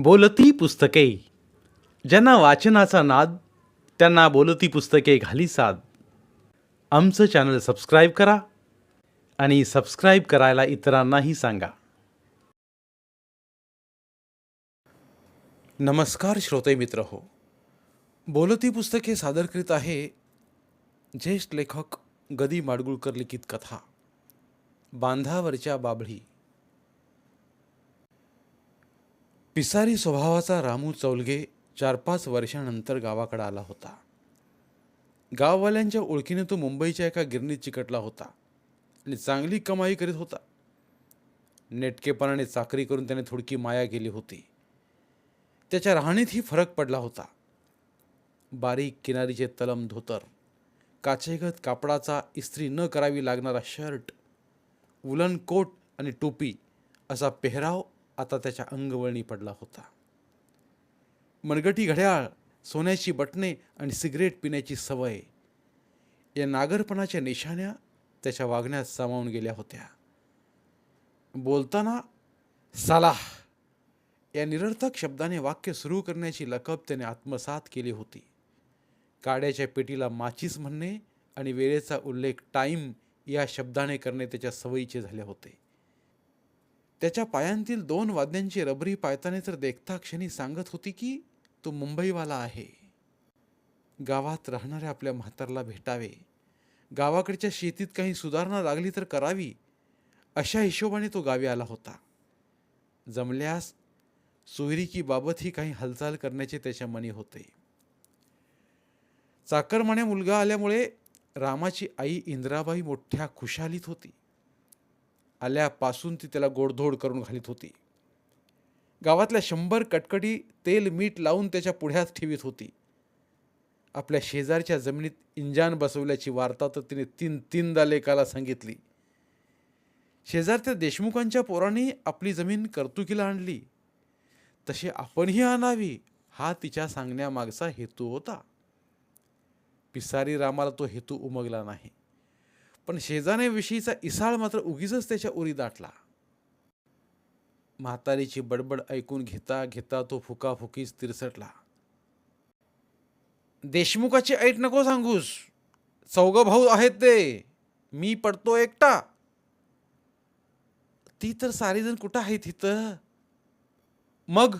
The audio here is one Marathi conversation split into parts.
बोलती पुस्तके. ज्यांना वाचनाचा नाद त्यांना बोलती पुस्तके घाली साद. आमचं चॅनल सबस्क्राईब करा आणि सबस्क्राईब करायला इतरांनाही सांगा. नमस्कार श्रोते मित्र हो. बोलती पुस्तके सादर करीत आहे ज्येष्ठ लेखक गदी माडगुळकर लिखित कथा बांधावरच्या बाभळी. पिसारी स्वभावाचा रामू चौलगे 4-5 वर्षांनंतर गावाकडे आला होता. गाववाल्यांच्या ओळखीने तो मुंबईच्या एका गिरणीत चिकटला होता आणि चांगली कमाई करीत होता. नेटकेपणाने चाकरी करून त्याने थोडकी माया केली होती. त्याच्या राहणीतही फरक पडला होता. बारीक किनारीचे तलम धोतर, काचेगत कापडाचा इस्त्री न करावी लागणारा शर्ट, वुलन कोट आणि टोपी असा पेहराव आता त्याच्या अंगवळणी पडला होता. मनगटी घड्याळ, सोन्याची बटणे आणि सिगरेट पिण्याची सवय या नागरपणाच्या निशाण्या त्याच्या वागण्यात सामावून गेल्या होत्या. बोलताना साला या निरर्थक शब्दाने वाक्य सुरू करण्याची लकब त्याने आत्मसात केली होती. काड्याच्या पेटीला माचीस म्हणणे आणि वेळेचा उल्लेख टाईम या शब्दाने करणे त्याच्या सवयीचे झाले होते. त्याच्या पायांतील 2 वाद्यांची रबरी पायताने तर देखता क्षणी सांगत होती की तो मुंबईवाला आहे. गावात राहणाऱ्या आपल्या म्हातारला भेटावे, गावाकडच्या शेतीत काही सुधारणा लागली तर करावी, अशा हिशोबाने तो गावी आला होता. जमल्यास सोयरिकी बाबतही काही हालचाल करण्याचे त्याच्या मनी होते. चाकरमान्या मुलगा आल्यामुळे रामाची आई इंद्राबाई मोठ्या खुशालीत होती. आल्यापासून ती त्याला गोडधोड करून घालीत होती. गावातल्या 100 कटकटी तेल मीठ लावून त्याच्या पुढ्यात ठेवीत होती. आपल्या शेजारच्या जमिनीत इंजान बसवल्याची वार्ता तर तिने 3-3दा लेकाला सांगितली. शेजारच्या देशमुखांच्या पोरांनी आपली जमीन कर्तुकीला आणली, तशी आपणही आणावी हा तिच्या सांगण्यामागचा हेतू होता. पिसारी रामाला तो हेतू उमगला नाही, पण शेजाण्याविषयीचा इसाळ मात्र उगीचच त्याच्या उरी दाटला. म्हातारीची बडबड ऐकून घेता घेता तो फुकाफुकीच तिरसटला. देशमुखाची ऐट नको सांगूस, 4 भाऊ आहेत ते, मी पडतो एकटा. ती तर सारीजण कुठं आहेत इथं? मग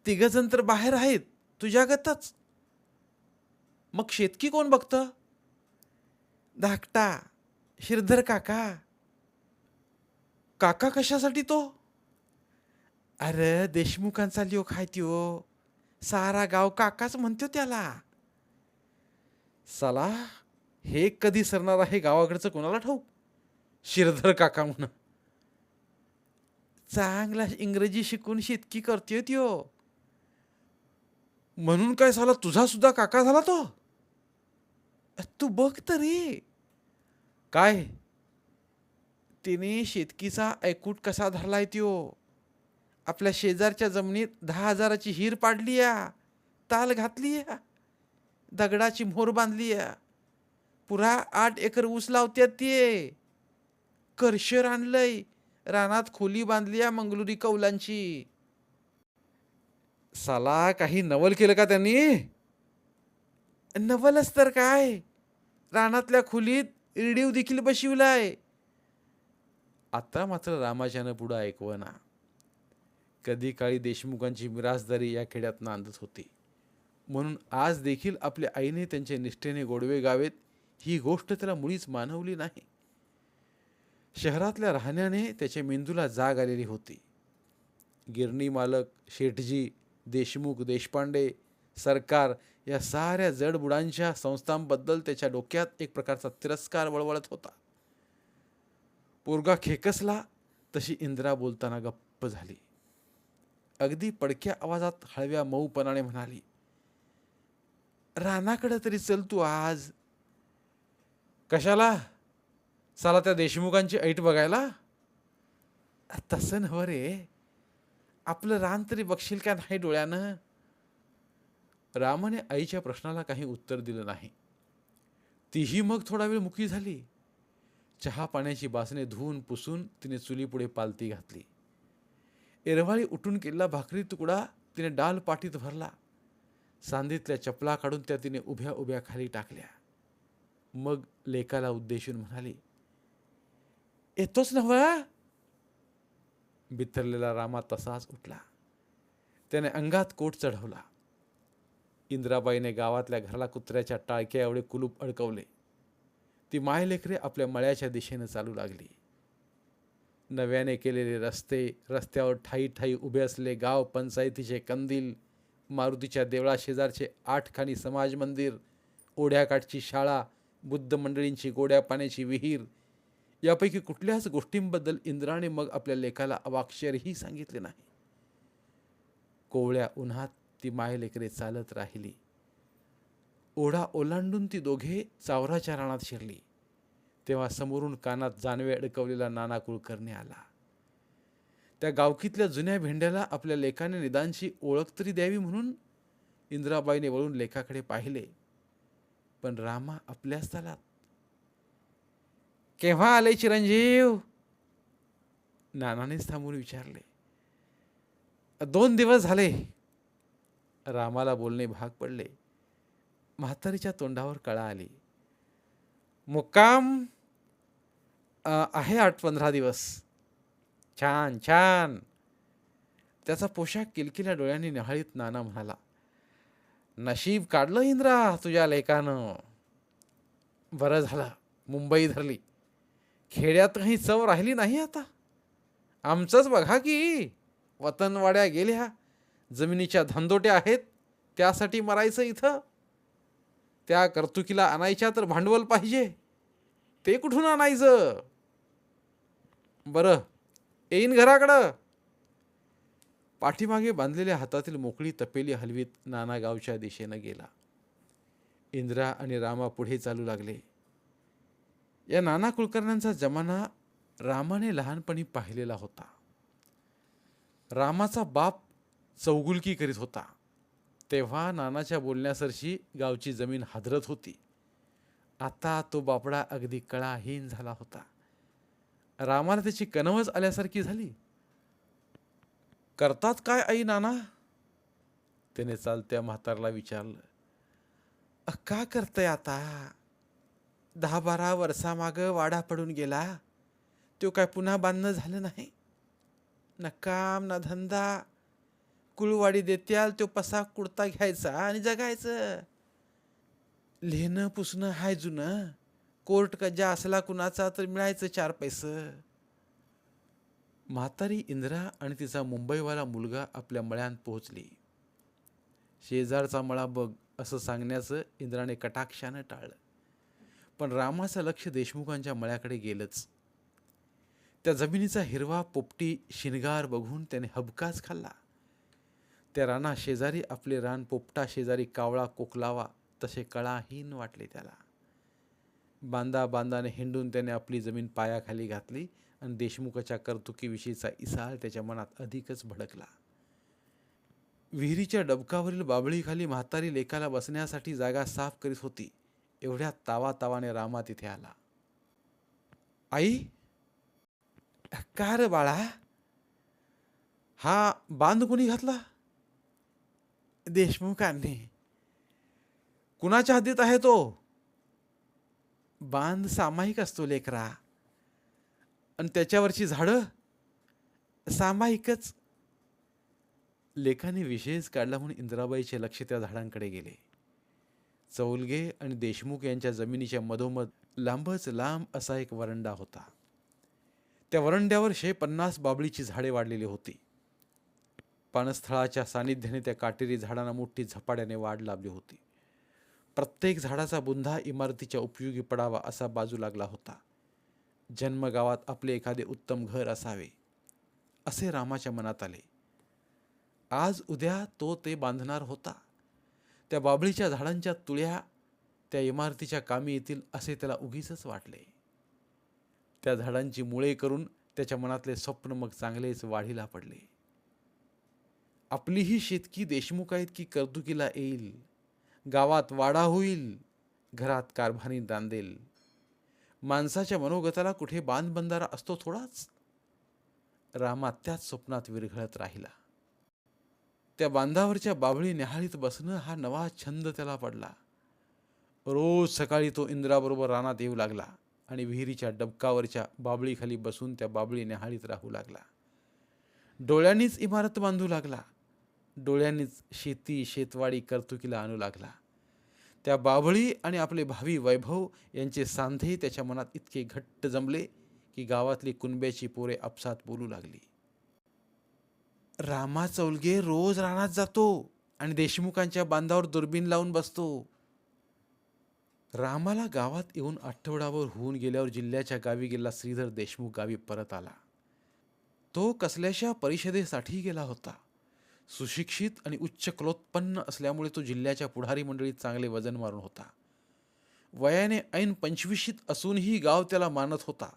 3 जण तर बाहेर आहेत तुझ्यागतच. मग शेतकी कोण बघतं? धाकटा श्रीधर काका. काका कशासाठी तो? अरे देशमुखांचा लोक आहे त्यो, सारा गाव काकाच म्हणतो त्याला. साला हे कधी सरणार आहे गावाकडचं कोणाला ठाऊक. श्रीधर काका म्हण. चांगला इंग्रजी शिकून शेतकी करतोय त्यो. म्हणून काय साला तुझा सुद्धा काका झाला तो? तू बघ तरी. काय तिने शेतकीचा ऐकूट कसा धरलाय त्यो. आपल्या शेजारच्या जमिनीत 10,000ची हिर पाडली या, ताल घातली या, दगडाची मोहर बांधली या, पुरा 8 एकर ऊस लावत्यात ते. करशर आणलंय, रानात खोली बांधली या मंगलुरी कौलांची. साला काही नवल केलं का त्यांनी? नवलच तर काय, रानातल्या खोलीत इरडीव देखील बशिवलाय. आता मात्र रामाच्यानं पुढं ऐकवना. कधी काळी देशमुखांची मिरासदारी या खेड्यात नांदत होती, म्हणून आज देखील आपल्या आईने त्यांच्या निष्ठेने गोडवे गावेत ही गोष्ट त्याला मुळीच मानवली नाही. शहरातल्या राहण्याने त्याच्या मेंदूला जाग आलेली होती. गिरणी मालक, शेठजी, देशमुख, देशपांडे, सरकार या साऱ्या जडबुडांच्या संस्थांबद्दल त्याच्या डोक्यात एक प्रकारचा तिरस्कार वळवळत होता. पोरगा खेकसला तशी इंद्रा बोलताना गप्प झाली. अगदी पडक्या आवाजात हळव्या मऊपणाने म्हणाली, रानाकडे तरी चल तू आज. कशाला? साला त्या देशमुखांची ऐट बघायला? तसं नव्ह रे, आपलं रान तरी बघशील का नाही डोळ्यानं? रामाने आईच्या प्रश्नाला काही उत्तर दिलं नाही. तीही मग थोडा वेळ मुकी झाली. चहा पाण्याची बासने धुवून पुसून तिने चुलीपुढे पालती घातली. एरवाळी उठून केलेला भाकरी तुकडा तिने डाल पाटीत भरला. सांदीतल्या चपला काढून त्या तिने उभ्या उभ्या खाली टाकल्या. मग लेकाला उद्देशून म्हणाली, येतोच नव? बिथरलेला रामा तसाच उठला. त्याने अंगात कोट चढवला. इंद्राबाईने गावातल्या घराला कुत्र्याच्या टाळक्या एवढे कुलूप अडकवले. ती मायलेकरे आपल्या मळ्याच्या दिशेनं चालू लागली. नव्याने केलेले रस्ते, रस्त्यावर ठाई ठाई उभे असलेले गाव पंचायतीचे कंदील, मारुतीच्या देवळा शेजारचे 8 खाणी समाज मंदिर, ओढ्याकाठची शाळा, बुद्ध मंडळींची गोड्या पाण्याची विहीर, यापैकी कुठल्याच गोष्टींबद्दल इंद्राने मग आपल्या लेकाला अवाक्षरही सांगितले नाही. कोवळ्या उन्हात ती मायलेकरे चालत राहिली. ओढा ओलांडून ती दोघे चावराच्या रानात शिरली. तेव्हा समोरून कानात जानवे अडकवलेला नाना कुलकर्णी आला. त्या गावकीतल्या जुन्या भेंड्याला आपल्या लेकाने निदानची ओळख तरी द्यावी म्हणून इंद्राबाईने वळून लेकाकडे पाहिले. पण रामा आपल्याच तालात. केव्हा आले चिरंजीव? नानानेच थांबून विचारले. 2 दिवस झाले. रामाला बोलणे भाग पडले. म्हातारीच्या तोंडावर कळा आली. मुक्काम आहे 8-15 दिवस. छान छान. त्याचा पोशाख किलकिल्या डोळ्यांनी निहाळीत नाना म्हणाला, नशीब काढलं इंद्रा तुझ्या लेकानं. बरं झालं मुंबई धरली. खेड्यात काही चव राहिली नाही आता. आमचंच बघा की, वतनवाड्या गेल्या, जमिनीच्या धंदोट्या आहेत, त्यासाठी मरायचं इथं. त्या कर्तुकीला आणायच्या तर भांडवल पाहिजे, ते कुठून आणायचं? बरं येईन घराकडं. पाठीमागे बांधलेल्या हातातील मोकळी तपेली हलवीत नाना गावच्या दिशेनं गेला. इंद्रा आणि रामा पुढे चालू लागले. या नाना कुलकर्ण्यांचा जमाना रामाने लहानपणी पाहिलेला होता. रामाचा बाप चौगुलकी करीत होता. तेव्हा नानाच्या बोलण्यासरशी गावची जमीन हादरत होती. आता तो बापडा अगदी कळाहीन झाला होता. रामाला त्याची कनवच आल्यासारखी झाली. करतात काय आई नाना? त्याने चालत्या म्हातारला विचारलं. का करतय आता? 10-12 वर्षामागं वाडा पडून गेला. तो काय पुन्हा बांधणं झालं नाही. ना काम ना धंदा. कुळवाडी देत्याल तो पसा कुडता घ्यायचा आणि जगायचं. लिहिणं पुसणं हाय जुनं. कोर्ट कज्जा असला कुणाचा तर मिळायचं 4 पैसे. म्हातारी इंद्रा आणि तिचा मुंबईवाला मुलगा आपल्या मळ्यात पोहोचली. शेजारचा मळा बघ असं सांगण्याचं इंद्राने कटाक्षानं टाळलं. पण रामाचं लक्ष देशमुखांच्या मळ्याकडे गेलंच. त्या जमिनीचा हिरवा पोपटी शिनगार बघून त्याने हबकाच खाल्ला. त्या राना शेजारी आपले रान पोपटा शेजारी कावळा कोकलावा तसे कळाहीन वाटले त्याला. बांदा बांदाने हिंडून त्याने आपली जमीन पायाखाली घातली आणि देशमुखाच्या कर्तुकीविषयीचा इसाळ त्याच्या मनात अधिकच भडकला. विहिरीच्या डबकावरील बाबळीखाली म्हातारी लेकाला बसण्यासाठी जागा साफ करीत होती. एवढ्या तावातावाने रामा तिथे आला. आई, का रे बाळा? हा बांध कोणी घातला? देशमुखांनी. कुणाच्या हद्दीत आहे तो? बांध सामायिक असतो लेकरा. आणि त्याच्यावरची झाडं सामायिकच. लेखाने विषयच काढला म्हणून इंद्राबाईचे लक्ष त्या झाडांकडे गेले. चौलगे आणि देशमुख यांच्या जमिनीच्या मधोमध लांबच लांब असा एक वरंडा होता. त्या वरंड्यावर 150 बाबळीची झाडे वाढलेली होती. पाणस्थळाच्या सानिध्याने त्या काटेरी झाडांना मोठी झपाट्याने वाढ लाभली होती. प्रत्येक झाडाचा बुंधा इमारतीच्या उपयोगी पडावा असा बाजू लागला होता. जन्मगावात आपले एखादे उत्तम घर असावे असे रामाच्या मनात आले. आज उद्या तो ते बांधणार होता. त्या बाबळीच्या झाडांच्या तुळ्या त्या इमारतीच्या कामी येतील असे त्याला उगीचच वाटले. त्या झाडांची मुळे करून त्याच्या मनातले स्वप्न मग चांगलेच वाढीला पडले. आपलीही शेतकी देशमुखा इतकी कर्तुकीला येईल. गावात वाडा होईल. घरात कारभानी दांदेल. माणसाच्या मनोगताला कुठे बांध बंधारा असतो थोडाच. रामा त्याच स्वप्नात विरघळत राहिला. त्या बांधावरच्या बाभळी न्याहाळीत बसणं हा नवा छंद त्याला पडला. रोज सकाळी तो इंद्राबरोबर रानात येऊ लागला आणि विहिरीच्या डबकावरच्या बाबळीखाली बसून त्या बाबळी न्याहाळीत राहू लागला. डोळ्यांनीच इमारत बांधू लागला. डोळ्यांनीच शेती शेतवाडी कर्तुकीला आणू लागला. त्या बाभळी आणि आपले भावी वैभव यांचे सांधे त्याच्या मनात इतके घट्ट जमले की गावातली कुणब्याची पोरे आपसात बोलू लागली. रामा चौलगे रोज रानात जातो आणि देशमुखांच्या बांधावर दुर्बीण लावून बसतो. रामाला गावात येऊन आठवडाभर होऊन गेल्यावर जिल्ह्याच्या गावी गेला श्रीधर देशमुख गावी परत आला. तो कसल्याशा परिषदेसाठी गेला होता. सुशिक्षित आणि उच्च कुलोत्पन्न असल्यामुळे तो जिल्ह्याच्या पुढारी मंडळीत चांगले वजन मारून होता. वयाने ऐन 25शीत असूनही गाव त्याला मानत होता.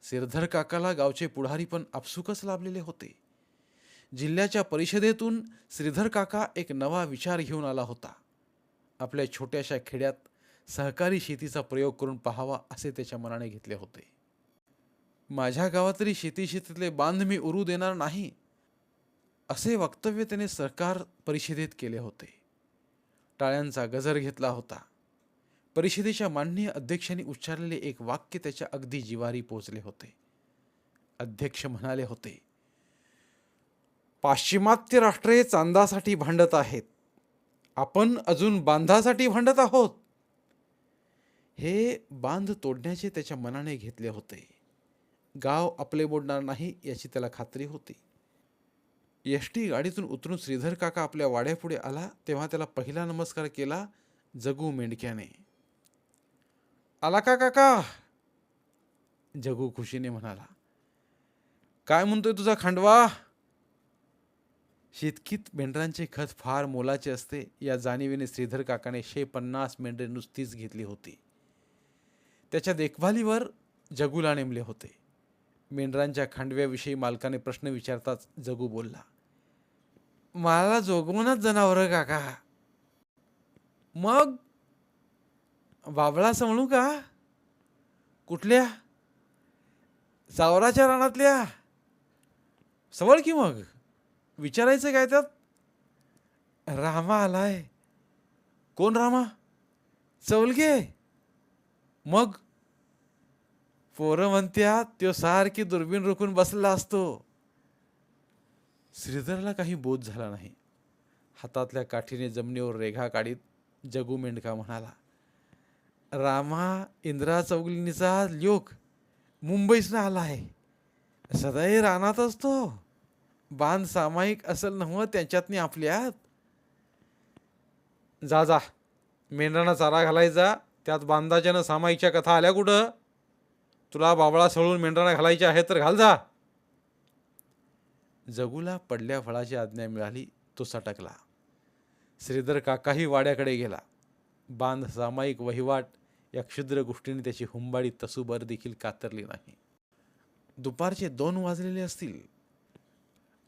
श्रीधर काकाला गावचे पुढारी पण आपसुकच लाभलेले होते. जिल्ह्याच्या परिषदेतून श्रीधर काका एक नवा विचार घेऊन आला होता. आपल्या छोट्याशा खेड्यात सहकारी शेतीचा प्रयोग करून पाहावा असे त्याच्या मनाने घेतले होते. माझ्या गावात तरी शेतीतले बांध मी उरू देणार नाही असे वक्तव्य त्याने सहकार परिषदेत केले होते. टाळ्यांचा गजर घेतला होता. परिषदेच्या माननीय अध्यक्षांनी उच्चारलेले एक वाक्य त्याच्या अगदी जिवारी पोचले होते. अध्यक्ष म्हणाले होते, पाश्चिमात्य राष्ट्रे चांदासाठी भांडत आहेत, आपण अजून बांधासाठी भांडत आहोत. हे बांध तोडण्याचे त्याच्या मनाने घेतले होते. गाव आपले मोडणार नाही याची त्याला खात्री होती. एसटी गाडीतून उतरून श्रीधर काका आपल्या वाड्यापुढे आला तेव्हा त्याला पहिला नमस्कार केला जगू मेंढक्याने. आला का काका? जगू खुशीने म्हणाला. काय म्हणतोय तुझा खांडवा? शेतकीत मेंढरांचे खत फार मोलाचे असते या जाणीवेने श्रीधर काकाने 150 मेंढरे नुसतीच घेतली होती. त्याच्या देखभालीवर जगूला नेमले होते. मेंढरांच्या खांडव्याविषयी मालकाने प्रश्न विचारताच जगू बोलला, मला जोगवूनच जनावरं काका. मग बाबळा समळू का? कुठल्या? सावराच्या रानातल्या? सवळ की मग विचारायचं काय त्यात? रामा आलाय. कोण रामा? चौलगे. मग पोरं म्हणत्यात त्यो सारखी दुर्बीण रोखून बसला असतो. श्रीधरला काही बोध झाला नाही. हातातल्या काठीने जमिनीवर रेघा काढीत जगू मेंढका म्हणाला, रामा इंद्रा चौगलिनीचा लोक मुंबईसनं आलाय. सदाही रानात असतो. बांध सामायिक असल नव्ह त्यांच्यातनी आपल्यात. जा जा मेंढरांना चारा घालायचा. त्यात बांधाच्यानं सामायिकच्या कथा आल्या कुठं? तुला बाबळा सळून मेंढरांना घालायचे आहे तर घाल जा. जगूला पडल्या फळाची आज्ञा मिळाली. तो सटकला. श्रीधर काकाही वाड्याकडे गेला. बांध सामायिक वहिवाट या क्षुद्र गोष्टीने त्याची हुंबाडी तसूभर देखील कातरली नाही. दुपारचे 2 वाजलेले असतील.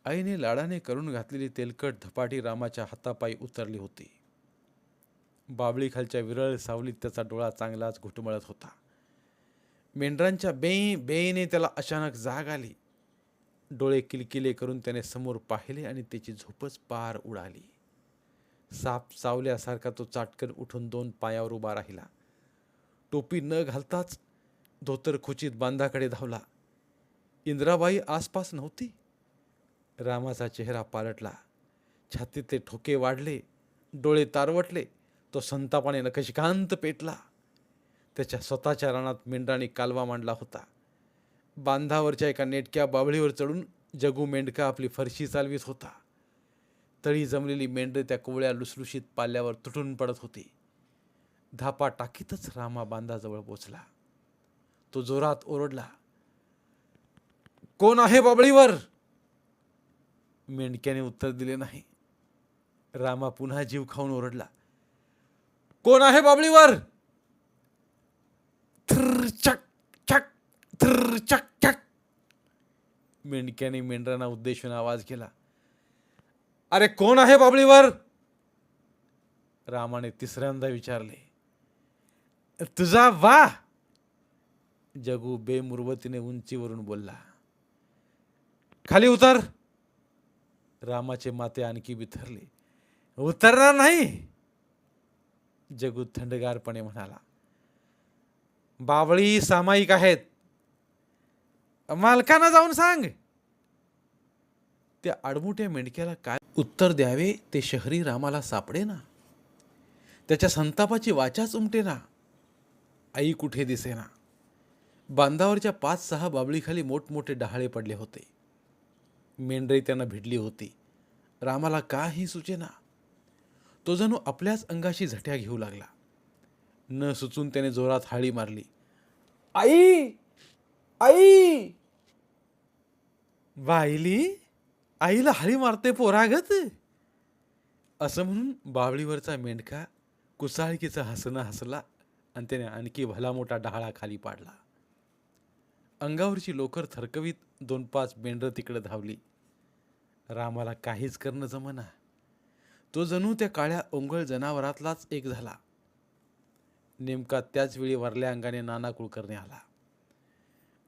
आईने लाडाने करून घातलेली तेलकट धपाटी रामाच्या हातापायी उतरली होती. बाबळीखालच्या विरळ सावलीत त्याचा डोळा चांगलाच घुटमळत होता. मेंढरांच्या बेने त्याला अचानक जाग आली. डोळे किलकिले करून त्याने समोर पाहिले आणि त्याची झोपच पार उडाली. साप चावल्यासारखा तो चाटकन उठून 2 पायावर उभा राहिला. टोपी न घालताच धोतर खुचीत बांधाकडे धावला. इंद्राबाई आसपास नव्हती. रामाचा चेहरा पालटला. छातीतले ठोके वाढले. डोळे तारवटले. तो संतापाने नखशिखांत पेटला. त्याच्या स्वतःच्या रानात मेंढरांनी कालवा मांडला होता. बांधावरच्या एका नेटक्या बाबळीवर चढून जगू मेंढका आपली फरशी चालवीत होता. तळी जमलेली मेंढरे त्या कोवळ्या लुसलुशीत पाल्यावर तुटून पडत होती. धापा टाकीतच रामा बांधाजवळ पोचला. तो जोरात ओरडला, कोण आहे बाबळीवर? मेंढक्याने उत्तर दिले नाही. रामा पुन्हा जीव खाऊन ओरडला, कोण आहे बाबळीवर? थ्र चक चक थ्र चक चक. मेंढक्याने मेंढरांना उद्देशून आवाज केला, अरे कोण आहे बाबळीवर? रामाने तिसऱ्यांदा विचारले. तुझा वा. जगू बेमुरवतीने उंचीवरून बोलला, खाली उतर. रामाचे माते आणखी बिथरले. उतरणार नाही. जगू थंडगारपणे म्हणाला. बावळी सामायिक आहेत, मालकांना जाऊन सांग. त्या आडमुठ्या मेंढक्याला काय उत्तर द्यावे ते शहरी रामाला सापडेना. त्याच्या संतापाची वाचाच उमटेना. आई कुठे दिसेना. बांधावरच्या 5-6 बाबळीखाली मोठमोठे डहाळे पडले होते. मेंढरे त्यांना भिडली होती. रामाला काही सुचेना. तो जणू आपल्याच अंगाशी झट्या घेऊ लागला. न सुचून त्याने जोरात हाळी मारली. आई, आई. बाईली, आईला हाळी मारते पोरागत, असं म्हणून बावळीवरचा मेंढका कुसाळकीचं हसणं हसला आणि त्याने आणखी भला मोठा डहाळा खाली पाडला. अंगावरची लोकर थरकवीत 2-5 मेंढरं तिकडे धावली. रामाला काहीच करणं जमना. तो जणू त्या काळ्या ओंगळ जनावरातलाच एक झाला. नेमका त्याच वेळी वरल्या अंगाने नाना कुलकर्णी आला.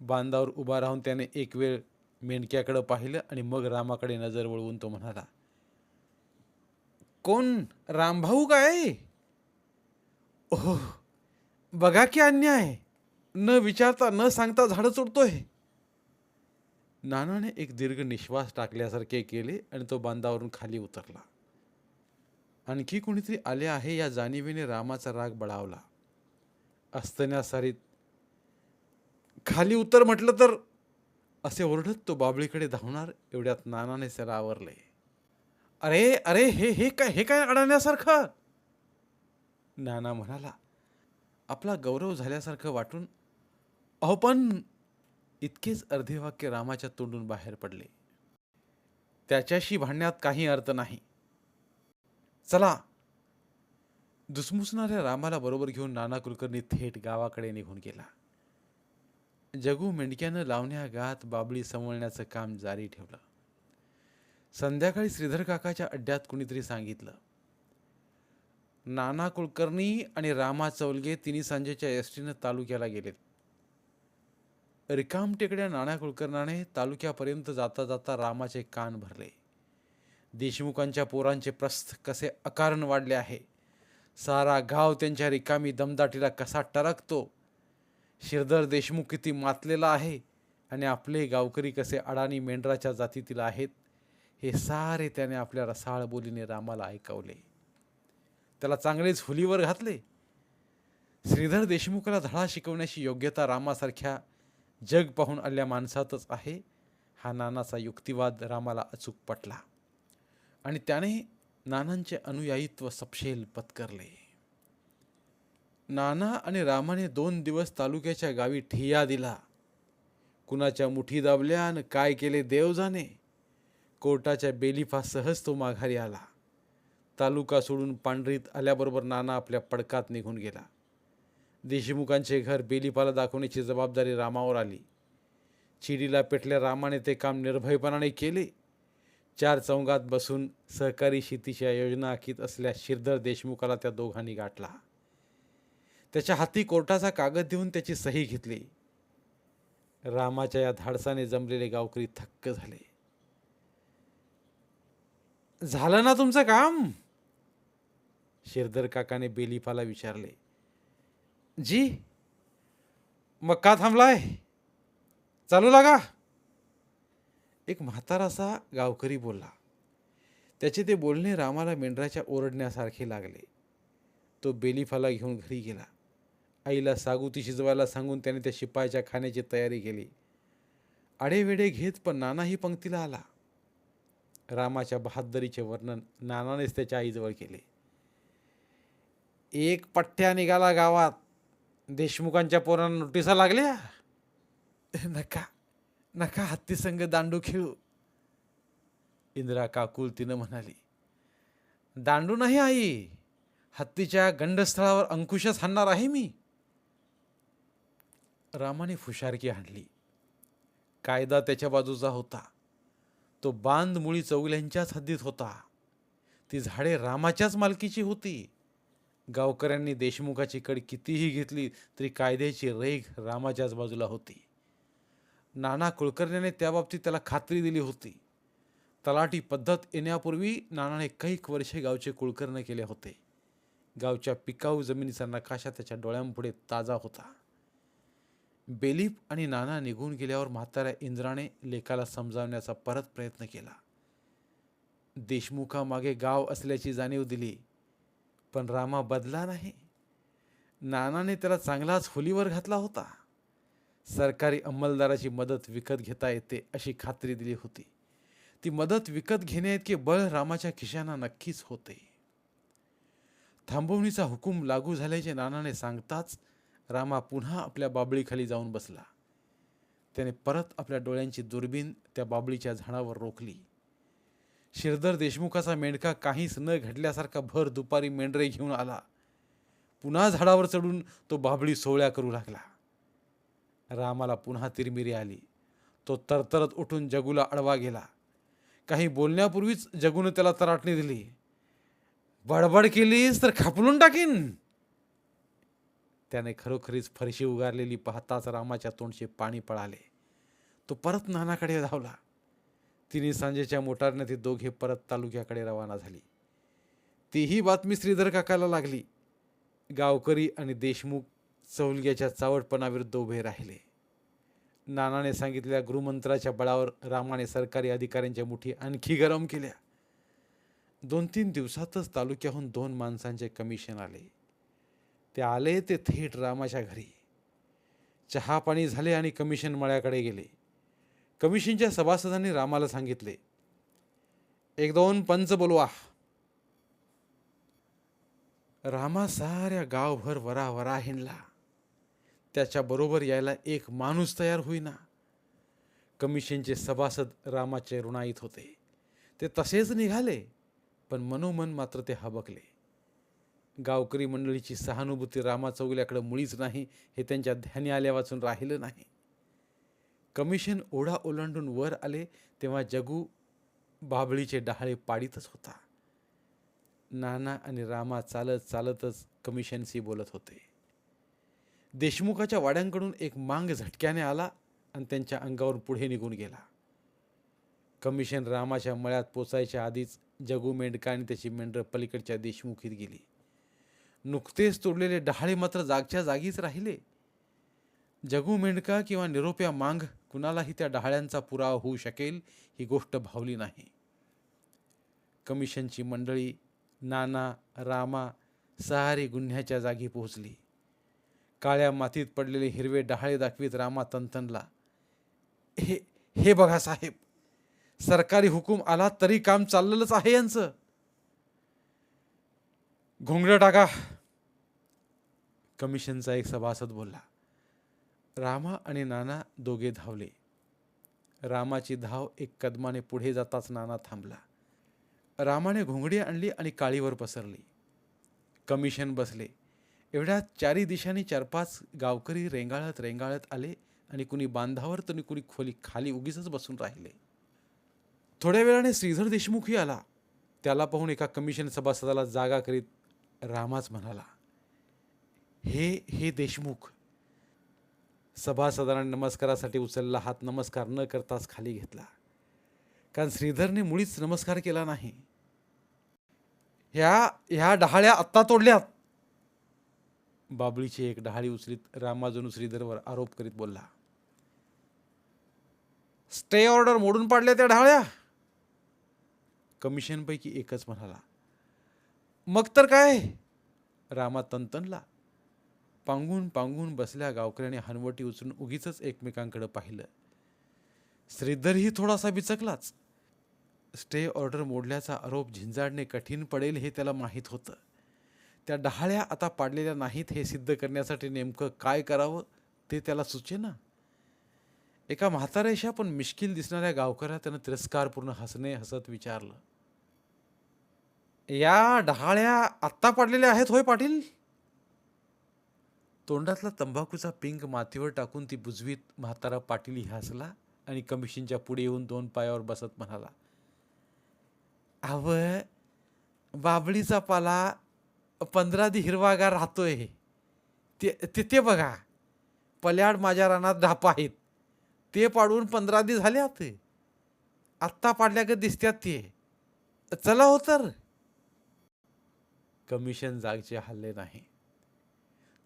बांधावर उभा राहून त्याने एक वेळ मेंढक्याकडे पाहिलं आणि मग रामाकडे नजर वळवून तो म्हणाला, कोण, रामभाऊ काय? ओह, बघा की अन्याय. न विचारता न सांगता झाडं चोडतोय. नानाने एक दीर्घ निश्वास टाकल्यासारखे केले आणि तो बांधावरून खाली उतरला. आणखी कोणीतरी आले आहे या जाणीवेने रामाचा राग बळावला. असतन्यासारीत खाली उतर म्हटलं तर, असे ओरडत तो बाबळीकडे धावणार एवढ्यात नानाने त्याला आवरले. अरे अरे, हे काय अडवण्यासारखं. नाना म्हणाला, आपला गौरव झाल्यासारखं वाटून. अहो पण, इतकेच अर्धे वाक्य रामाच्या तोंडून बाहेर पडले. त्याच्याशी भांडण्यात काही अर्थ नाही. चला. दुसमुसणाऱ्या रामाला बरोबर घेऊन नाना कुलकर्णी थेट गावाकडे निघून गेला. जगू मेंढक्यानं लावण्या गात बाबळी संवळण्याचं काम जारी ठेवलं. संध्याकाळी श्रीधर काकाच्या अड्ड्यात कुणीतरी सांगितलं, नाना कुलकर्णी आणि रामा चौलगे तिन्ही सांजेच्या एसटीनं तालुक्याला गेलेत. रिकाम टेकड्या नाना कुलकर्णाने तालुक्यापर्यंत जाता जाता रामाचे कान भरले. देशमुखांच्या पोरांचे प्रस्थ कसे अकारण वाढले आहे. सारा गाव त्यांच्या रिकामी दमदाटीला कसा टरकतो. श्रीधर देशमुख किती मातलेला आहे आणि आपले गावकरी कसे अडाणी मेंढराच्या जातीतील आहेत, हे सारे त्याने आपल्या रसाळ बोलीने रामाला ऐकवले. त्याला चांगलेच हुलीवर घातले. श्रीधर देशमुखाला धडा शिकवण्याची योग्यता रामासारख्या जग पाहून आल्या माणसातच आहे, हा नानाचा युक्तिवाद रामाला अचूक पटला आणि त्याने नानांचे अनुयायित्व सपशेल पत्करले. नाना आणि रामाने 2 दिवस तालुक्याच्या गावी ठिय्या दिला. कुणाच्या मुठी दाबल्या आणि काय केले देव जाणे. कोर्टाच्या बेलिफा सहज तो माघारी आला. तालुका सोडून पांढरीत आल्याबरोबर नाना आपल्या पडकात निघून गेला. देशमुखांचे घर बेलिफाला दाखवण्याची जबाबदारी रामावर आली. चिडीला पेटल्या रामाने ते काम निर्भयपणाने केले. 4 चौंगात बसून सहकारी शेतीच्या योजना आखीत असल्या श्रीधर देशमुखाला त्या दोघांनी गाठला. त्याच्या हाती कोर्टाचा कागद देऊन त्याची सही घेतली. रामाच्या या धाडसाने जमलेले गावकरी थक्क झाले. झालं ना तुमचं काम? श्रीधर काकाने बेलिफाला विचारले. जी. मग का थांबलाय? चालू लागा. एक म्हातारासा गावकरी बोलला. त्याचे ते बोलणे रामाला मेंढराच्या ओरडण्यासारखे लागले. तो बेलिफाला घेऊन घरी गेला. आईला सागुती शिजवायला सांगून त्याने त्या शिपायाच्या खाण्याची तयारी केली. आडेवेडे घेत पण नानाही पंक्तीला आला. रामाच्या बहादरीचे वर्णन नानानेच त्याच्या आईजवळ केले. एक पठ्ठ्या निघाला गावात. देशमुखांच्या पोरांना नोटिसा लागल्या. नका नका हत्तीसंग दांडू खेळू. इंदिरा काकुलतीनं म्हणाली. दांडू नाही आई, हत्तीच्या गंडस्थळावर अंकुशच हाणणार आहे मी. रामाने फुशारकी हाणली. कायदा त्याच्या बाजूचा होता. तो बांध मुळी चौगल्यांच्याच हद्दीत होता. ती झाडे रामाच्याच मालकीची होती. गावकऱ्यांनी देशमुखाची कड कितीही घेतली तरी कायद्याची रेघ रामाच्याच बाजूला होती. नाना कुलकर्ण्याने त्याबाबतीत त्याला खात्री दिली होती. तलाठी पद्धत येण्यापूर्वी नानाने कैक वर्षे गावचे कुलकर्णी केले होते. गावच्या पिकाऊ जमिनीचा नकाशा त्याच्या डोळ्यांपुढे ताजा होता. बेलीप आणि नाना निघून गेल्यावर म्हाताऱ्या इंद्राने लेकाला समजावण्याचा परत प्रयत्न केला. देशमुखामागे गाव असल्याची जाणीव दिली, पण रामा बदला नाही. नानाने त्याला चांगलाच हुलीवर घातला होता. सरकारी अंमलदाराची मदत विकत घेता येते अशी खात्री दिली होती. ती मदत विकत घेण्याइतके बळ रामाच्या खिशाना नक्कीच होते. थांबवणीचा हुकूम लागू झाल्याचे नानाने सांगताच रामा पुन्हा आपल्या बाबळीखाली जाऊन बसला. त्याने परत आपल्या डोळ्यांची दुर्बीण त्या बाबळीच्या झाडावर रोखली. श्रीधर देशमुखाचा मेंढका काहीच न घडल्यासारखा भर दुपारी मेंढरे घेऊन आला. पुन्हा झाडावर चढून तो बाबळी सोहळ्या करू लागला. रामाला पुन्हा तिरमिरी आली. तो तरतरत उठून जगूला आडवा गेला. काही बोलण्यापूर्वीच जगूने त्याला तराटणी दिली. बडबड केलीस तर खापलून टाकीन. त्याने खरोखरीच फरशी उगारलेली पाहताच रामाच्या तोंडचे पाणी पळाले. तो परत नानाकडे धावला. तिन्ही सांजेच्या मोटारने ते दोघे परत तालुक्याकडे रवाना झाली. तीही बातमी श्रीधर काकाला लागली. गावकरी आणि देशमुख चौलग्याच्या चावटपणाविरुद्ध उभे राहिले. नानाने सांगितलेल्या गृहमंत्राच्या बळावर रामाने सरकारी अधिकाऱ्यांच्या मुठी आणखी गरम केल्या. 2-3 दिवसातच तालुक्याहून 2 माणसांचे कमिशन आले. ते आले ते थेट रामाच्या घरी. चहा पाणी झाले आणि कमिशन मळ्याकडे गेले. कमिशनच्या सभासदांनी रामाला सांगितले, 1-2 पंच बोलवा. रामा साऱ्या गावभर वरावरा हिंडला. त्याच्याबरोबर यायला एक माणूस तयार होईना. कमिशनचे सभासद रामाचे ऋणाईत होते. ते तसेच निघाले, पण मनोमन मात्र ते हबकले. गावकरी मंडळीची सहानुभूती रामा चौगल्याकडे मुळीच नाही हे त्यांच्या ध्यानी आल्या वाचून राहिलं नाही. कमिशन ओढा ओलांडून वर आले तेव्हा जगू बाबळीचे डहाळे पाडीतच होता. नाना आणि रामा चालत चालतच कमिशनशी बोलत होते. देशमुखाच्या वाड्यांकडून एक मांग झटक्याने आला आणि त्यांच्या अंगावर पुढे निघून गेला. कमिशन रामाच्या मळ्यात पोचायच्या आधीच जगू मेंढका आणि त्याची मेंढरं पलीकडच्या देशमुखीत गेली. नुकतेच तोडलेले डहाळे मात्र जागच्या जागीच राहिले. जगू मेंढका किंवा निरोप्या मांग कुणालाही त्या डहाळ्यांचा पुरावा होऊ शकेल ही गोष्ट भावली नाही. कमिशनची मंडळी, नाना, रामा सारी गुन्ह्याच्या जागी पोहोचली. काळ्या मातीत पडलेले हिरवे डहाळे दाखवीत रामा तनतनला, हे बघा साहेब, सरकारी हुकूम आला तरी काम चाललेलंच आहे यांचं. घोंगडं टाका, कमिशनचा एक सभासद बोलला. रामा आणि नाना दोघे धावले. रामाची धाव एक कदमाने पुढे जाताच नाना थांबला. रामाने घोंगडी आणली आणि काळीवर पसरली. कमिशन बसले. एवढ्यात चारी दिशांनी 4-5 गावकरी रेंगाळत रेंगाळत आले आणि कुणी बांधावर तर कुणी खोली खाली उगीच बसून राहिले. थोड्या वेळाने श्रीधर देशमुखही आला. त्याला पाहून एका कमिशन सभासदाला जागा करीत रामाच म्हणाला, हे देशमुख. सभासदाने नमस्कारासाठी उचलला हात नमस्कार न करताच खाली घेतला, कारण श्रीधरने मुळीच नमस्कार केला नाही. ह्या डहाळ्या आत्ता तोडल्यात. बाबळीची एक डहाळी उचलीत रामाजनू श्रीधरवर आरोप करीत बोलला, स्टे ऑर्डर मोडून पाडल्या त्या डहाळ्या. कमिशनपैकी एकच म्हणाला, मग तर काय. रामा तनतनला. पांगून पांगून बसल्या गावकऱ्याने हनवटी उचलून उगीच एकमेकांकडे पाहिलं. श्रीधरही थोडासा बिचकलाच. स्टे ऑर्डर मोडल्याचा आरोप झिंजाडणे कठीण पडेल हे त्याला माहीत होतं. त्या डहाळ्या आता पाडलेल्या नाहीत हे सिद्ध करण्यासाठी नेमकं काय करावं ते त्याला सुचेना. एका म्हाताऱ्याशा पण मिश्किल दिसणाऱ्या गावकऱ्या त्यानं तिरस्कारपूर्ण हसत विचारलं, या डहाळ्या आत्ता पाडलेल्या आहेत होय पाटील? तोंडातला तंबाखूचा पिंक मातीवर टाकून ती बुजवीत म्हातारा पाटील हसला आणि कमिशनच्या पुढे येऊन 2 पायावर बसत म्हणाला, अव बाबळीचा पाला 15 दी हिरवागार राहतोय. ते बघा, पल्याड माझ्या रानात ढापा आहेत. ते पाडून 15 दिवस झाल्यात. आत्ता पाडल्यागत दिसत्यात ते. चला हो तर. कमिशन जागचे हलले नाही.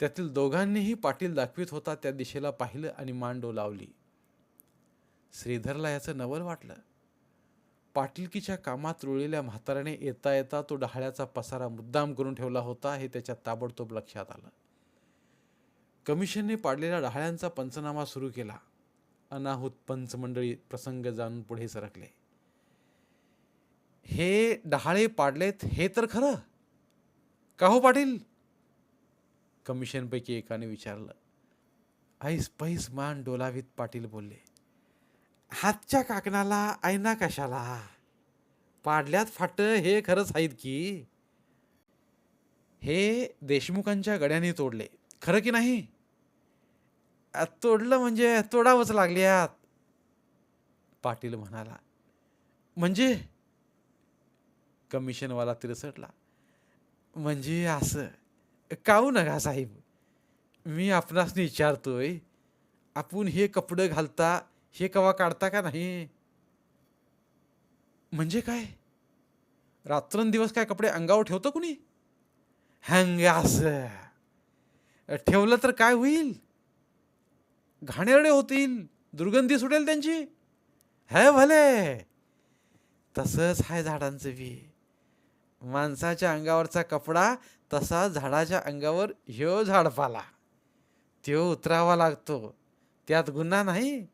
त्यातील दोघांनीही पाटील दाखवीत होता त्या दिशेला पाहिलं आणि मान डोलावली. श्रीधरला याचं नवल वाटलं. पाटीलकीच्या कामात रुळलेल्या म्हाताऱ्याने येता येता तो डहाळ्याचा पसारा मुद्दाम करून ठेवला होता हे त्याच्या ताबडतोब लक्षात आलं. कमिशनने पाडलेल्या डहाळ्यांचा पंचनामा सुरू केला. अनाहूत पंचमंडळी प्रसंग जाणून पुढे सरकले. हे डहाळे पाडलेत हे तर खरं का हो पाटील? कमिशनपैकी एकाने विचारलं. ऐस पैस मान डोलावीत पाटील बोलले. हातच्या काकणाला आयना कशाला? पाडल्यात फाट हे खरंच आहेत की. हे देशमुखांच्या गड्याने तोडले खरं की नाही? तोडलं म्हणजे तोडावंच लागल्यात. पाटील म्हणाला. म्हणजे? कमिशनवाला तिरसटला. म्हणजे असं काहू नका साहेब, मी आपणास विचारतोय, आपण हे कपडे घालता हे कवा काढता का नाही? म्हणजे काय? रात्रंदिवस काय कपडे अंगावर ठेवतं कुणी? हंग असं ठेवलं तर काय होईल? घाणेरडे होतील, दुर्गंधी सुटेल त्यांची. है भले. तसंच हाय झाडांचं बी. माणसाच्या अंगावरचा कपडा तसा झाडाच्या अंगावर ह्यो झाडपाला त्यो उतरावा लागतो. त्यात गुन्हा नाही.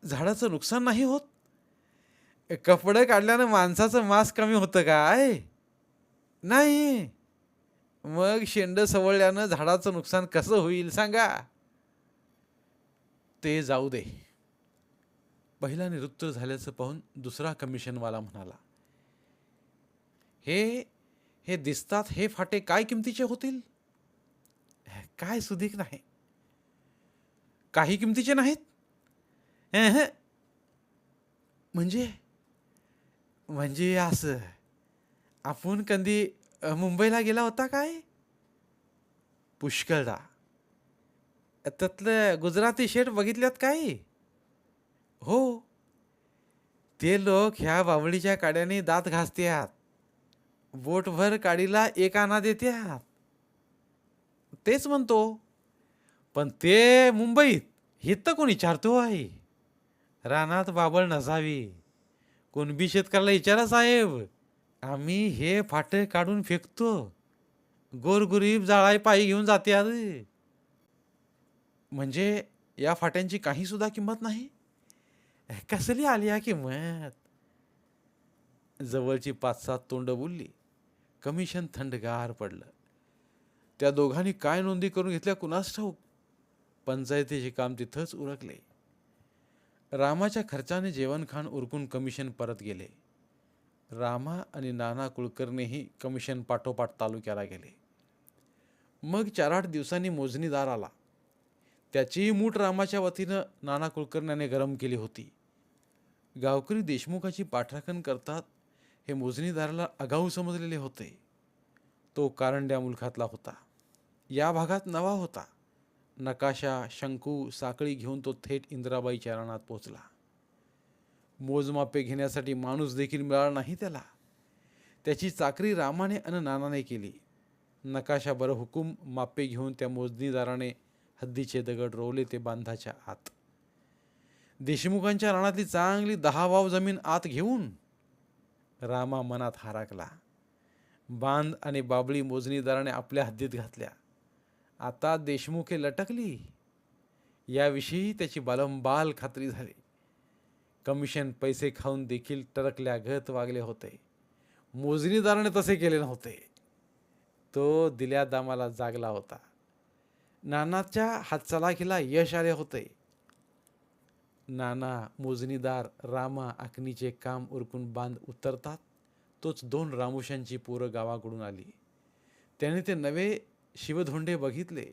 झाडाचं नुकसान नाही होत. कपडे काढल्यानं माणसाचं मांस कमी होतं काय? नाही. मग शेंड सवळल्यानं झाडाचं नुकसान कसं होईल सांगा? ते जाऊ दे. पहिला निरुत्तर झाल्याचं पाहून दुसरा कमिशनवाला म्हणाला. हे दिसतात हे फाटे काय किमतीचे होतील? काय सुधीक नाही. काही किमतीचे नाहीत? म्हणजे म्हणजे असं आपण कधी मुंबईला गेला होता काय? पुष्कळदा. त्यातलं गुजराती शेठ बघितल्यात काय? हो. ते लोक ह्या बावळीच्या काड्याने दात घासत्यात. बोटभर काडीला एक आणा देत्यात. तेच म्हणतो. पण ते मुंबईत हित कोण विचारतो आहे? रानात बाबळ नसावी. कुणबी शेतकऱ्याला विचारा साहेब. आम्ही हे फाटे काढून फेकतो. गोरगरीब जाळाय पायी घेऊन जात्यात. म्हणजे या फाट्यांची काही सुद्धा किंमत नाही? कसली आली या किंमत? जवळची 5-7 तोंड बोलली. कमिशन थंडगार पडलं. त्या दोघांनी काय नोंदी करून घेतल्या कुणास ठाऊक. पंचायतीचे काम तिथंच उरकले. रामाच्या खर्चाने जेवणखाण उरकून कमिशन परत गेले. रामा आणि नाना कुलकर्णीही कमिशन पाठोपाठ तालुक्याला गेले. मग 4-8 दिवसांनी मोजणीदार आला. त्याचीही मूठ रामाच्या वतीनं नाना कुलकर्ण्याने गरम केली होती. गावकरी देशमुखाची पाठराखण करतात हे मोजणीदाराला आगाऊ समजलेले होते. तो कारंड्या मुलखातला होता. या भागात नवा होता. नकाशा, शंकू, साखळी घेऊन तो थेट इंदिराबाईच्या रानात पोचला. मोजमापे घेण्यासाठी माणूस देखील मिळाला नाही त्याला. त्याची चाकरी रामाने अन नानाने केली. नकाशा बरं हुकूम मापे घेऊन त्या मोजणीदाराने हद्दीचे दगड रोवले ते बांधाच्या आत. देशमुखांच्या रानातली चांगली 10 वाव जमीन आत घेऊन रामा मनात हाराकला. बांध आणि बाबळी मोजणीदाराने आपल्या हद्दीत घातल्या. आता देशमुखे लटकली याविषयी त्याची बालंबाल खात्री झाली. कमिशन पैसे खाऊन देखील टरकल्यागत वागले होते. मोजणीदाराने तसे केले नव्हते. तो दिल्या दामाला जागला होता. नानाच्या हातचलाखीला यश आले होते. नाना, मोजणीदार, रामा आखणीचे काम उरकून बांध उतरतात तोच 2 रामुशांची पोरं गावाकडून आली. त्याने ते नवे शिवधोंडे बघितले.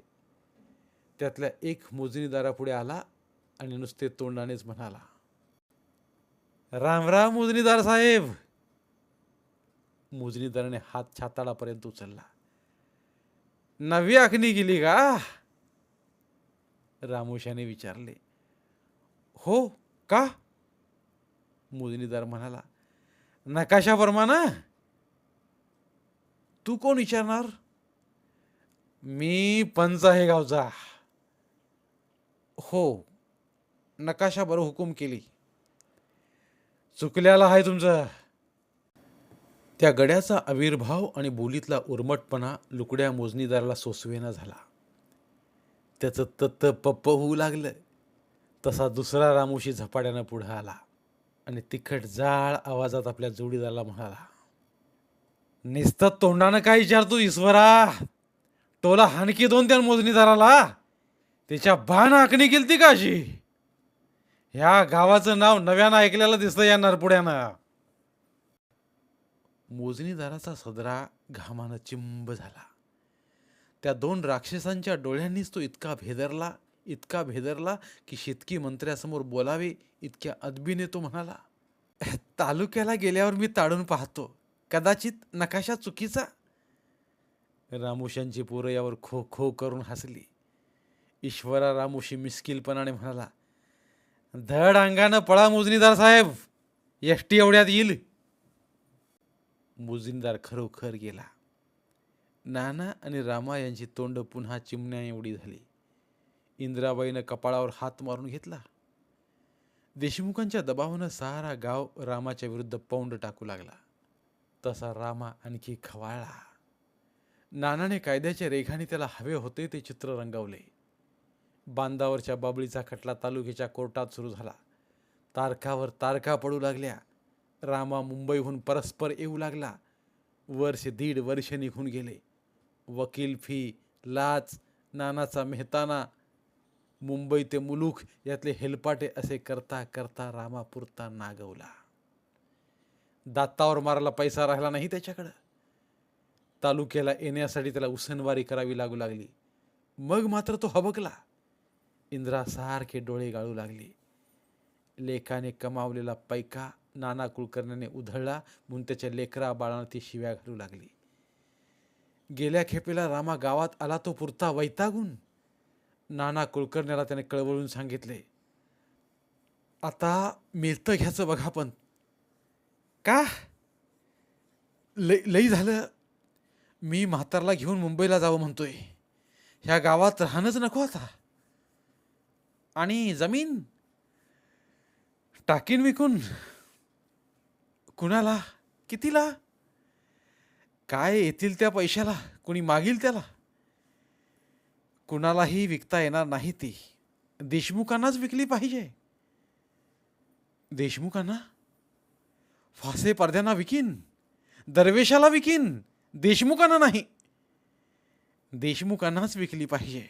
त्यातल्या एक मोजणीदारापुढे आला आणि नुसते तोंडानेच म्हणाला. राम राम मोजणीदार साहेब. मोजणीदाराने हात छाताडापर्यंत उचलला. नवी आखणी गेली का? रामुशाने विचारले. हो का? मोजणीदार म्हणाला. नकाशाप्रमाणे? तू कोण विचारणार? मी पंच आहे गावचा. हो, नकाशावर हुकूम केली. चुकल्याला आहे तुमचं. त्या गड्याचा आविर्भाव आणि बोलीतला उर्मटपणा लुकड्या मोजणीदाराला सोसवेना झाला. त्याचं तत्त पप्प होऊ लागलं. तसा दुसरा रामोशी झपाट्यानं पुढं आला आणि तिखट जाळ आवाजात आपल्या जोडीदाराला म्हणाला. नुसतं तोंडानं काय विचारतो ईश्वरा? टोला हाणकी दोन त्या मोजणीदाराला. त्याच्या बाण आखणी केलती का अशी? ह्या गावाचं नाव नव्यानं ऐकल्याला दिसतं या नरपुड्यानं. मोजणीदाराचा सदरा घामानं चिंब झाला. त्या दोन राक्षसांच्या डोळ्यांनीच तो इतका भेदरला की शेतकी मंत्र्यासमोर बोलावे इतक्या अदबीने तो म्हणाला. तालुक्याला गेल्यावर मी ताडून पाहतो, कदाचित नकाशा चुकीचा. रामोशांची पोरं यावर खो खो करून हसली. ईश्वरा रामोशी मिस्किलपणाने म्हणाला. धड अंगानं पळा मोजणीदार साहेब, एसटी एवढ्यात येईल. मोजणीदार खरोखर गेला. नाना आणि रामा यांची तोंड पुन्हा चिमण्या एवढी झाली. इंद्राबाईनं कपाळावर हात मारून घेतला. देशमुखांच्या दबावानं सारा गाव रामाच्या विरुद्ध पौंड टाकू लागला. तसा रामा आणखी खवाळला. नानाने कायद्याच्या रेघाने त्याला हवे होते ते चित्र रंगवले. बांधावरच्या बाबळीचा खटला तालुक्याच्या कोर्टात सुरू झाला. तारखावर तारखा पडू लागल्या. रामा मुंबईहून परस्पर येऊ लागला. दीड वर्ष निघून गेले. वकील फी, लाच, नानाचा मेहताना, मुंबई ते मुलूख यातले हेलपाटे असे करता करता रामा पुरता नागवला. दातावर मारायला पैसा राहिला नाही त्याच्याकडं. तालुक्याला येण्यासाठी त्याला उसनवारी करावी लागू लागली. मग मात्र तो हबकला. इंद्रासारखे डोळे गाळू लागले. लेखाने कमावलेला पैका नाना कुलकर्ण्याने उधळला म्हणून त्याच्या लेकरा बाळांना ती शिव्या घालू लागली. गेल्या खेपेला रामा गावात आला तो पुरता वैतागून. नाना कुलकर्ण्याला त्याने कळवळून सांगितले. आता मिळतं घ्यायचं बघा पण. का? लई झालं. मी म्हातारला घेऊन मुंबईला जावं म्हणतोय. ह्या गावात राहणंच नको आता. आणि जमीन टाकीन विकून. कुणाला? कितीला? काय येतील त्या पैशाला, कुणी मागील त्याला. कुणालाही विकता येणार नाही ती. देशमुखांनाच विकली पाहिजे. देशमुखांना? फासे पडद्यांना विकीन, दरवेशाला विकीन, देशमुखांना नाही. देशमुखांनाच विकली पाहिजे.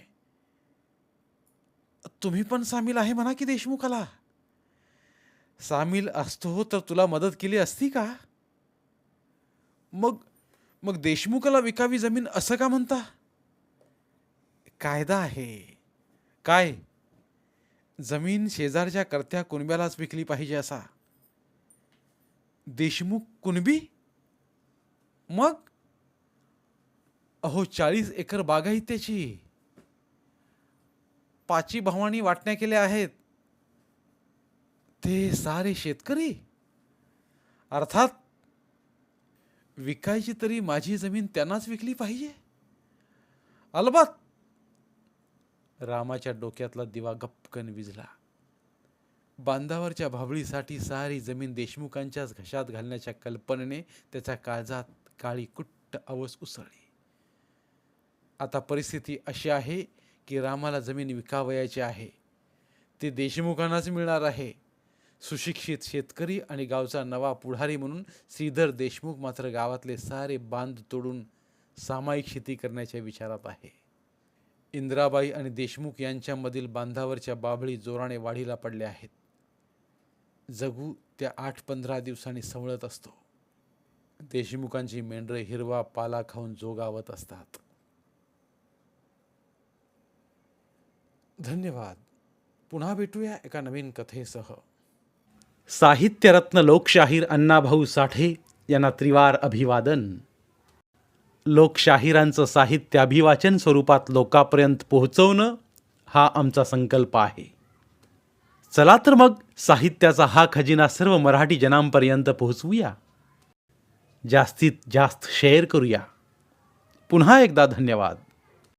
तुम्ही पण सामील आहे म्हणा की देशमुखाला. सामील असतो तर तुला मदत केली असती का? मग देशमुखाला विकावी जमीन असं का म्हणता? कायदा आहे. काय? जमीन शेजारच्या कर्त्या कुणब्यालाच विकली पाहिजे असा. देशमुख कुणबी? मग अहो 40 एकर बागायत त्याची. पाची भावांनी वाटण्या केल्या आहेत. ते सारे शेतकरी. अर्थात विकायची तरी माझी जमीन त्यांनाच विकली पाहिजे. अलबत. रामाच्या डोक्यातला दिवा गपकन विझला. बांधावरच्या भाबळीसाठी सारी जमीन देशमुखांच्याच घशात घालण्याच्या कल्पनेने त्याच्या काळजात काळी कुट्ट अवस उसळली. आता परिस्थिती अशी आहे की रामाला जमीन विकावयाची आहे. ती देशमुखांनाच मिळणार आहे. सुशिक्षित शेतकरी आणि गावचा नवा पुढारी म्हणून श्रीधर देशमुख मात्र गावातले सारे बांध तोडून सामायिक शेती करण्याच्या विचारात आहे. इंद्राबाई आणि देशमुख यांच्यामधील बांधावरच्या बाभळी जोराने वाढीला पडल्या आहेत. जगू त्या 8-15 दिवसांनी सवळत असतो. देशमुखांची मेंढरं हिरवा पाला खाऊन जोगावत असतात. धन्यवाद. पुन्हा भेटूया एका नवीन कथेसह. साहित्यरत्न लोकशाहीर अण्णाभाऊ साठे यांना त्रिवार अभिवादन. लोकशाहिरांचं साहित्य अभिवाचन स्वरूपात लोकांपर्यंत पोहोचवणं हा आमचा संकल्प आहे. चला तर मग साहित्याचा हा खजिना सर्व मराठी जनांपर्यंत पोहोचवूया, जास्तीत जास्त शेअर करूया. पुन्हा एकदा धन्यवाद.